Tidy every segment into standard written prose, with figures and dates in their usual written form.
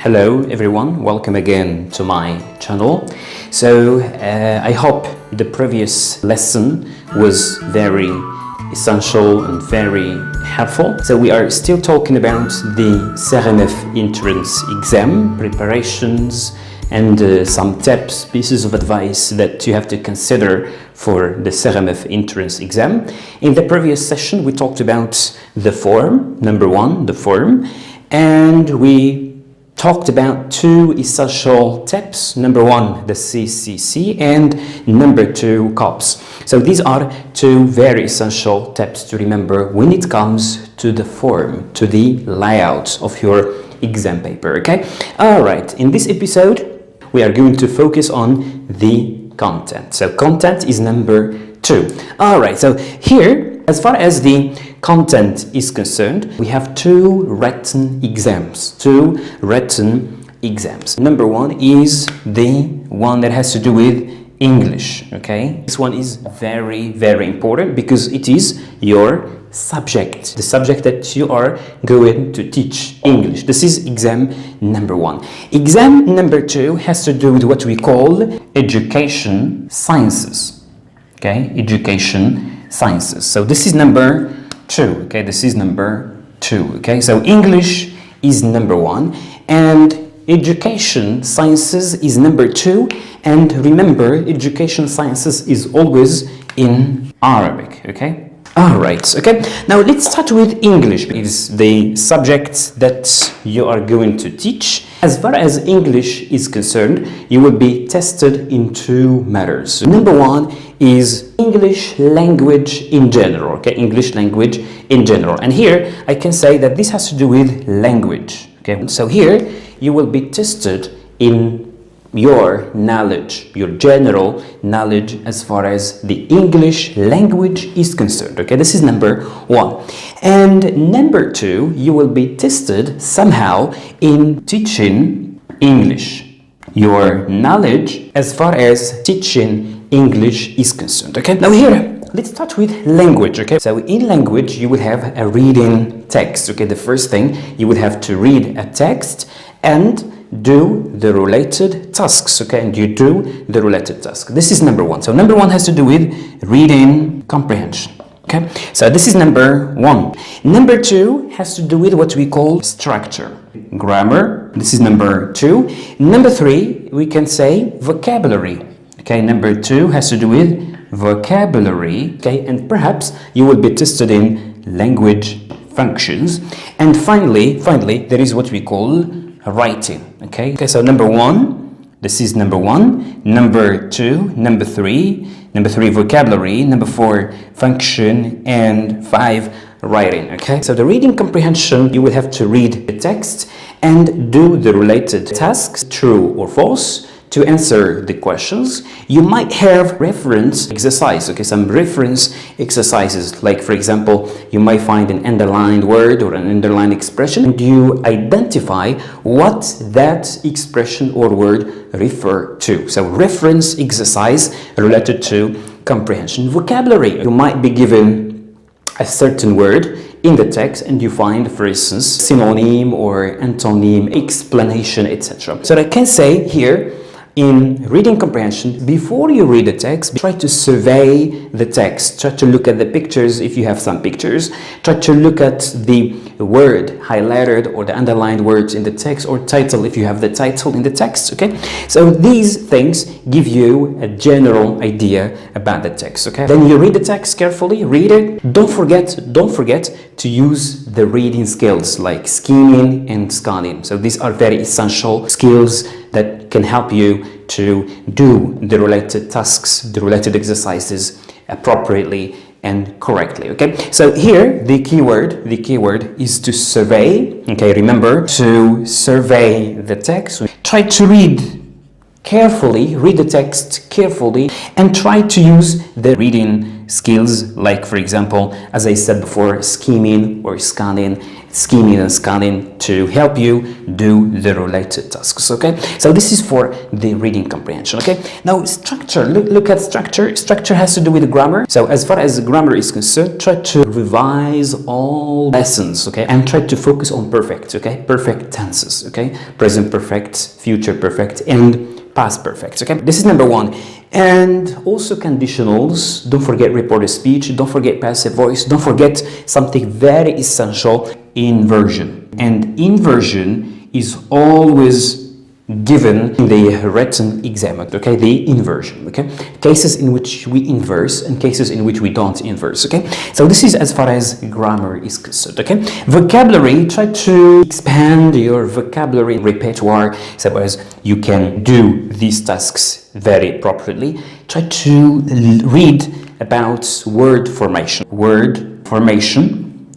Hello everyone, welcome again to my channel. So I hope the previous lesson was very essential and very helpful. So we are still talking about the CRMEF entrance exam preparations and some tips, pieces of advice that you have to consider for the CRMEF entrance exam. In the previous session we talked about the form, number one, the form, and we talked about two essential tips. Number one, the CCC, and number two, COPS. So these are two very essential tips to remember when it comes to the form, to the layout of your exam paper, okay? All right, in this episode, we are going to focus on the content. So content is number two. All right, so here, as far as the content is concerned, we have two written exams. Number one is the one that has to do with English, okay? This one is very, very important because it is your subject, the subject that you are going to teach, English. This is exam number one. Exam number two has to do with what we call education sciences, okay? Education sciences. So this is number two, okay? This is number two, okay? So English is number one and education sciences is number two. And remember, education sciences is always in Arabic, okay? All right, okay? Now let's start with English. It's the subject that you are going to teach. As far as English is concerned, you will be tested in two matters. Number one is English language in general, okay? English language in general. And here I can say that this has to do with language, okay? So here you will be tested in your knowledge, your general knowledge as far as the English language is concerned, okay? This is number one. And number two, you will be tested somehow in teaching English, your knowledge as far as teaching English is concerned, okay? Now here, let's start with language, okay? So in language, you will have a reading text, okay? The first thing, you will have to read a text and do the related tasks, okay? And you do the related task. This is number one. So number one has to do with reading comprehension, okay? So this is number one. Number two has to do with what we call structure, grammar. This is number two. Number three, we can say vocabulary, okay? Number two has to do with vocabulary, okay? And perhaps you will be tested in language functions. And finally, there is what we call writing, okay? Okay, so number one, this is number one. Number two, number three vocabulary, number four function, and five writing, okay? So the reading comprehension, you will have to read the text and do the related tasks, true or false, to answer the questions. You might have reference exercise, okay? Some reference exercises, like for example, you might find an underlined word or an underlined expression and you identify what that expression or word refer to. So reference exercise related to comprehension. Vocabulary, you might be given a certain word in the text and you find, for instance, synonym or antonym, explanation, etc. So I can say here, in reading comprehension, before you read the text, try to survey the text. Try to look at the pictures if you have some pictures. Try to look at the word highlighted or the underlined words in the text, or title if you have the title in the text, okay? So these things give you a general idea about the text, okay? Then you read the text carefully, read it. Don't forget to use the reading skills like skimming and scanning. So these are very essential skills that can help you to do the related tasks, the related exercises appropriately and correctly, okay? So here, the keyword is to survey, okay? Remember to survey the text. Try to read the text carefully, and try to use the reading skills like, for example, as I said before, scheming or scheming and scanning to help you do the related tasks. Okay, so this is for the reading comprehension. Okay, now structure, look at structure has to do with grammar. So as far as grammar is concerned, try to revise all lessons, okay, and try to focus on perfect, okay, perfect tenses, okay, present perfect, future perfect, and past perfect. Okay, this is number one. And also conditionals. Don't forget reported speech, don't forget passive voice, don't forget something very essential, inversion. And inversion is always given in the written exam, okay, the inversion, okay, cases in which we inverse and cases in which we don't inverse. Okay, so this is as far as grammar is concerned. Okay, vocabulary, try to expand your vocabulary repertoire so as you can do these tasks very properly. Try to read about word formation,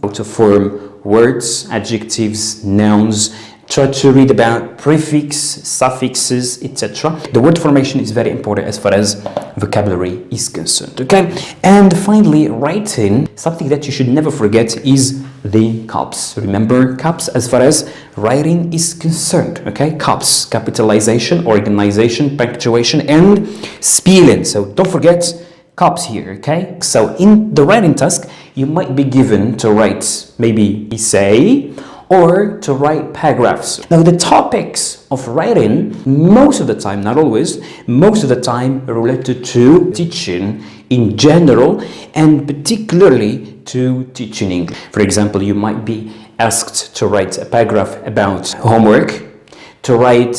how to form words, adjectives, nouns. Try to read about prefix, suffixes, etc. The word formation is very important as far as vocabulary is concerned. Okay, and finally, writing. Something that you should never forget is the caps. Remember caps as far as writing is concerned. Okay, caps, capitalization, organization, punctuation, and spelling. So don't forget caps here. Okay, so in the writing task, you might be given to write maybe essay or to write paragraphs. Now the topics of writing, most of the time, not always, most of the time related to teaching in general and particularly to teaching English. For example, you might be asked to write a paragraph about homework, to write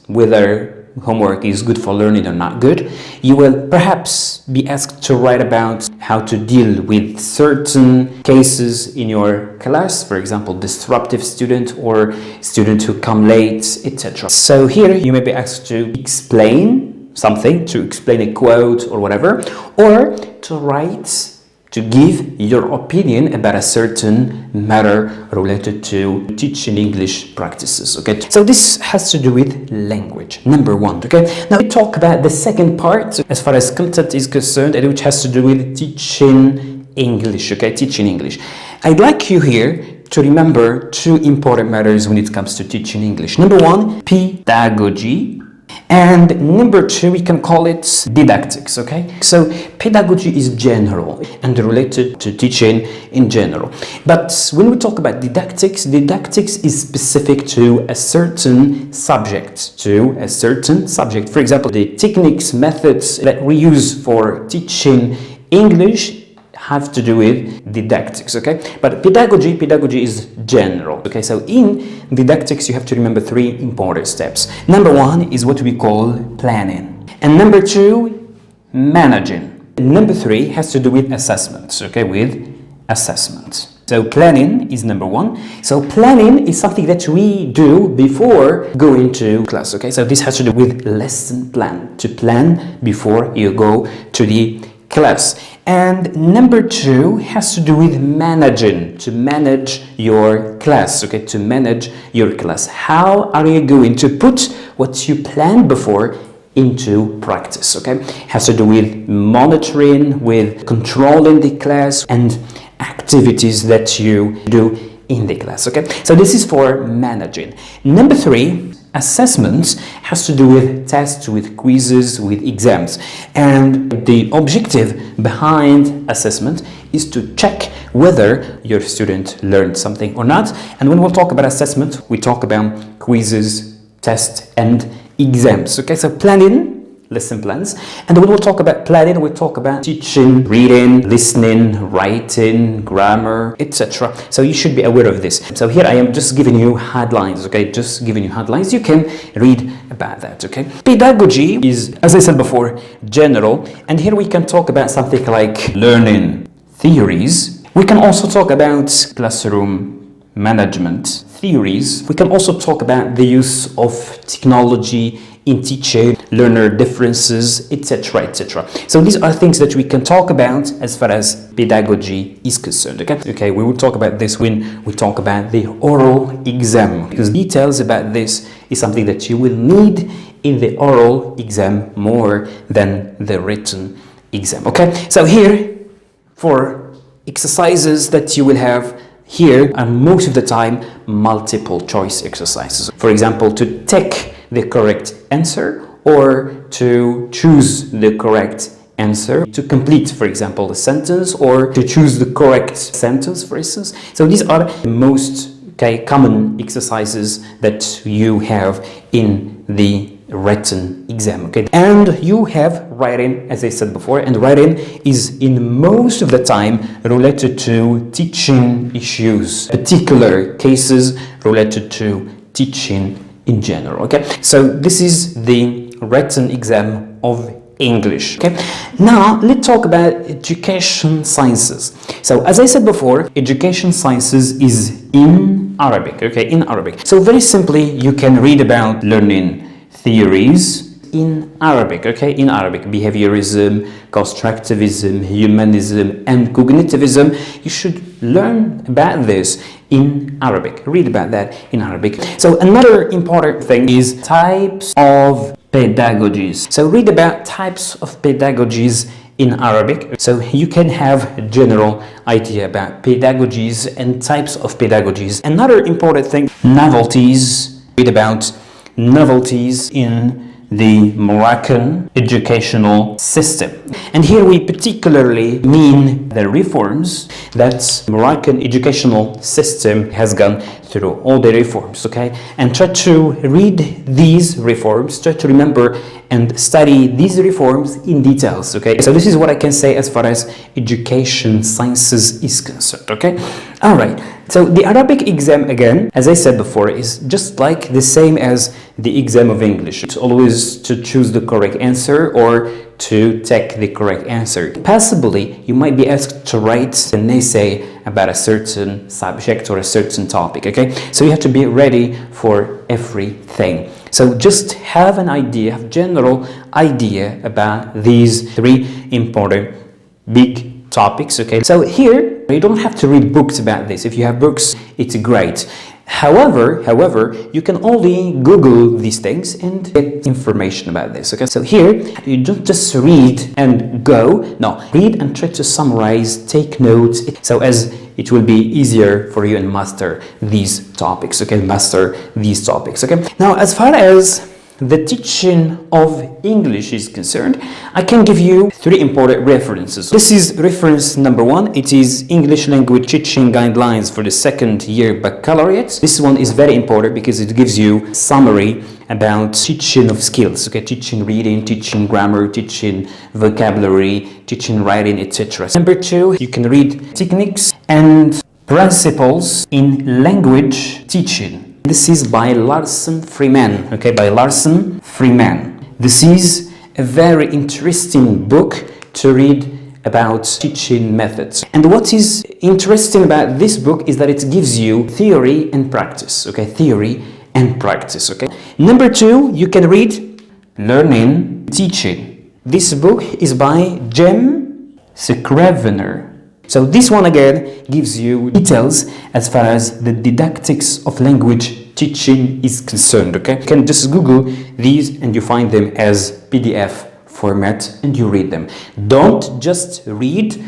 whether homework is good for learning or not good. You will perhaps be asked to write about how to deal with certain cases in your class, for example, disruptive student or student who come late, etc. So here you may be asked to explain something, to explain a quote or whatever, or to give your opinion about a certain matter related to teaching English practices. Okay, so this has to do with language, number one. Okay, now we talk about the second part as far as content is concerned, and which has to do with teaching English. Okay, teaching English. I'd like you here to remember two important matters when it comes to teaching English. Number one, pedagogy. And number two, we can call it didactics, okay? So pedagogy is general and related to teaching in general. But when we talk about didactics is specific to a certain subject, For example, the techniques, methods that we use for teaching English have to do with didactics, okay? But pedagogy is general, okay? So in didactics, you have to remember three important steps. Number one is what we call planning. And number two, managing. And number three has to do with assessments, okay? With assessment. So planning is number one. So planning is something that we do before going to class, okay? So this has to do with lesson plan, to plan before you go to the class. And number two has to do with managing, to manage your class, okay, to manage your class. How are you going to put what you planned before into practice, okay? It has to do with monitoring, with controlling the class and activities that you do in the class, okay? So this is for managing. Number three, assessments, has to do with tests, with quizzes, with exams. And the objective behind assessment is to check whether your student learned something or not. And when we'll talk about assessment, we talk about quizzes, tests, and exams. Okay, so planning, lesson plans. And when we'll talk about planning, we'll talk about teaching, reading, listening, writing, grammar, etc. So you should be aware of this. So here I am just giving you headlines, okay? Just giving you headlines. You can read about that, okay? Pedagogy is, as I said before, general. And here we can talk about something like learning theories. We can also talk about classroom management theories. We can also talk about the use of technology in teaching, learner differences, etc., etc. So these are things that we can talk about as far as pedagogy is concerned, okay? Okay, we will talk about this when we talk about the oral exam, because details about this is something that you will need in the oral exam more than the written exam, okay? So here, for exercises that you will have here are most of the time multiple choice exercises. For example, to take the correct answer or to choose the correct answer, to complete, for example, a sentence, or to choose the correct sentence, for instance. So these are the most common exercises that you have in the written exam. Okay, and you have writing, as I said before, and writing is in most of the time related to teaching issues, particular cases related to teaching in general. Okay, so this is the written exam of English. Okay, now let's talk about education sciences. So as I said before, education sciences is in Arabic. Okay, in Arabic. So very simply, you can read about learning theories in Arabic. Okay, in Arabic, behaviorism, constructivism, humanism, and cognitivism. You should learn about this in Arabic. Read about that in Arabic. So another important thing is types of pedagogies. So read about types of pedagogies in Arabic, so you can have a general idea about pedagogies and types of pedagogies. Another important thing, novelties. Read about novelties in the Moroccan educational system. And here we particularly mean the reforms that Moroccan educational system has gone through, all the reforms, okay? And try to read these reforms, try to remember and study these reforms in details, okay? So this is what I can say as far as education sciences is concerned, okay? All right, so the Arabic exam, again, as I said before, is just like the same as the exam of English. It's always to choose the correct answer or to take the correct answer. Possibly, you might be asked to write an essay about a certain subject or a certain topic, okay? So you have to be ready for everything. So just have an idea, have general idea about these three important big topics, okay? So here, you don't have to read books about this. If you have books, it's great. However, you can only Google these things and get information about this, okay? So here, you don't just read and go. No, read and try to summarize, take notes, so as it will be easier for you and master these topics, okay? Master these topics, okay? Now, as far as the teaching of English is concerned, I can give you three important references. This is reference number one. It is English language teaching guidelines for the second year baccalaureate. This one is very important because it gives you summary about teaching of skills, okay? Teaching reading, teaching grammar, teaching vocabulary, teaching writing, etc. Number two, you can read techniques and principles in language teaching. This is by Larson Freeman, okay, by Larson Freeman. This is a very interesting book to read about teaching methods. And what is interesting about this book is that it gives you theory and practice, okay, theory and practice, okay. Number two, you can read Learning Teaching. This book is by Jim Scrivener. So this one again gives you details as far as the didactics of language teaching is concerned, okay? You can just Google these and you find them as PDF format and you read them. Don't just read,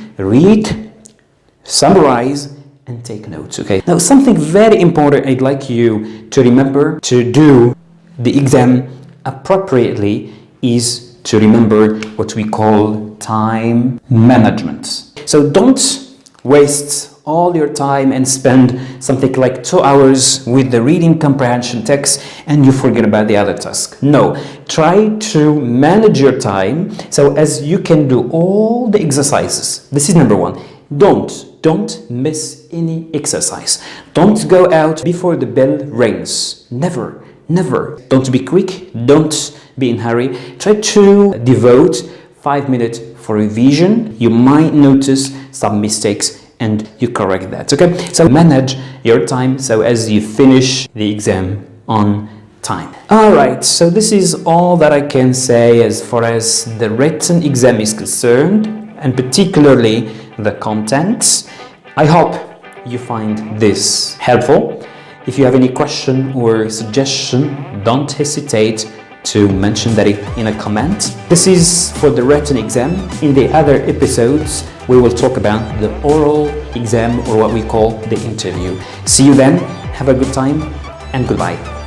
summarize and take notes, okay? Now something very important I'd like you to remember to do the exam appropriately is to remember what we call time management. So don't waste all your time and spend something like 2 hours with the reading comprehension text and you forget about the other task. No, try to manage your time so as you can do all the exercises. This is number one. Don't miss any exercise. Don't go out before the bell rings. Never. Don't be quick. Don't be in hurry. Try to devote 5 minutes for revision. You might notice some mistakes and you correct that, okay? So manage your time so as you finish the exam on time. All right, so this is all that I can say as far as the written exam is concerned, and particularly the contents. I hope you find this helpful. If you have any question or suggestion, don't hesitate to mention that in a comment. This is for the written exam. In the other episodes, we will talk about the oral exam, or what we call the interview. See you then, have a good time, and goodbye.